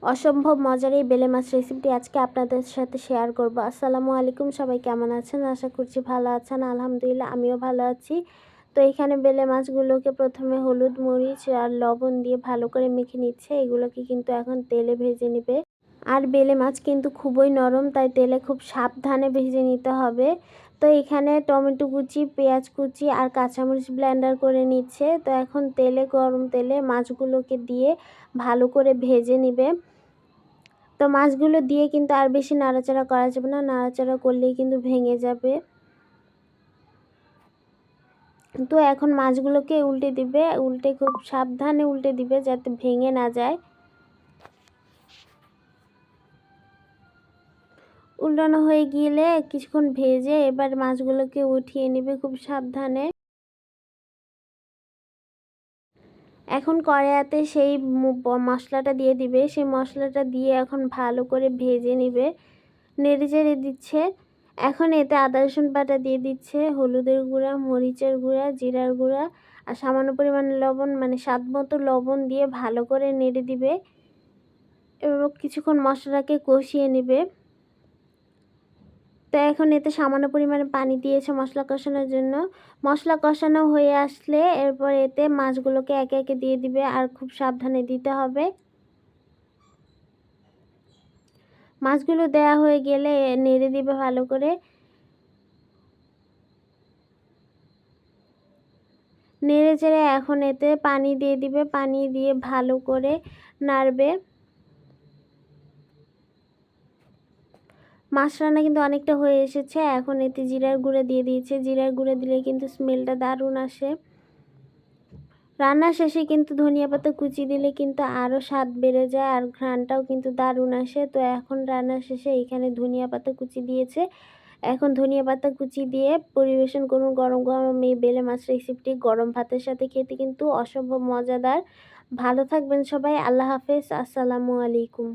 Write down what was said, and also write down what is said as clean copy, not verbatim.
অসম্ভব মজার এই বেলে মাছ রেসিপিটি আজকে আপনাদের সাথে শেয়ার করব। আসসালামু আলাইকুম, সবাই কেমন আছেন? আশা করছি ভালো আছেন। আলহামদুলিল্লাহ আমিও ভালো আছি। তো এখানে বেলে মাছগুলোকে প্রথমে হলুদ মরিচ আর লবণ দিয়ে ভালো করে মেখে নিচ্ছে। এগুলোকে কিন্তু এখন তেলে ভেজে নেবে। আর বেলে মাছ কিন্তু খুবই নরম, তাই তেলে খুব সাবধানে ভেজে নিতে হবে। তো এখানে টমেটো কুচি, পেঁয়াজ কুচি আর কাঁচামরিচ ব্লেন্ডার করে নিচ্ছে। তো এখন গরম তেলে মাছগুলোকে দিয়ে ভালো করে ভেজে নিবে। তো মাছগুলো দিয়ে কিন্তু আর বেশি নাড়াচাড়া করা যাবে না, নাড়াচাড়া করলেই কিন্তু ভেঙে যাবে। তো এখন মাছগুলোকে উল্টে দিবে, উল্টে খুব সাবধানে উল্টে দিবে যাতে ভেঙে না যায়। উল্টানো হয়ে গেলে কিছুক্ষণ ভেজে এবার মাছগুলোকে উঠিয়ে নেবে খুব সাবধানে। এখন কড়াইতে সেই মশলাটা দিয়ে দিবে। সেই মশলাটা দিয়ে এখন ভালো করে ভেজে নিবে, নেড়ে চেড়ে দিচ্ছে। এখন এতে আদা রসুন বাটা দিয়ে দিচ্ছে, হলুদের গুঁড়া, মরিচের গুঁড়া, জিরার গুঁড়া আর সামান্য পরিমাণে লবণ, মানে স্বাদ মতো লবণ দিয়ে ভালো করে নেড়ে দিবে এবং কিছুক্ষণ মশলাটাকে কষিয়ে নেবে। তো এখন এতে সামান্য পরিমাণে পানি দিয়েছে মশলা কষানোর জন্য। মশলা কষানো হয়ে আসলে এরপর এতে মাছগুলোকে একে একে দিয়ে দিবে আর খুব সাবধানে দিতে হবে। মাছগুলো দেয়া হয়ে গেলে নেড়ে দিবে ভালো করে। নেড়ে চেড়ে এখন এতে পানি দিয়ে দিবে, পানি দিয়ে ভালো করে নাড়বে। মাছ রান্না কিন্তু অনেকটা হয়ে এসেছে। এখন এতে জিরার গুঁড়া দিয়ে দিয়েছে। জিরার গুঁড়া দিলে কিন্তু স্মেলটা দারুণ আসে। রান্নার শেষে কিন্তু ধনিয়া পাতা কুচি দিলে কিন্তু আরও স্বাদ বেড়ে যায় আর ঘ্রাণটাও কিন্তু দারুণ আসে। তো এখন রান্নার শেষে এখানে ধনিয়া পাতা কুচি দিয়েছে। এখন ধনিয়া পাতা কুচি দিয়ে পরিবেশন করুন গরম গরম এই বেলে মাছ রেসিপিটি। গরম ভাতের সাথে খেতে কিন্তু অসম্ভব মজাদার। ভালো থাকবেন সবাই। আল্লাহ হাফেজ। আসসালামু আলাইকুম।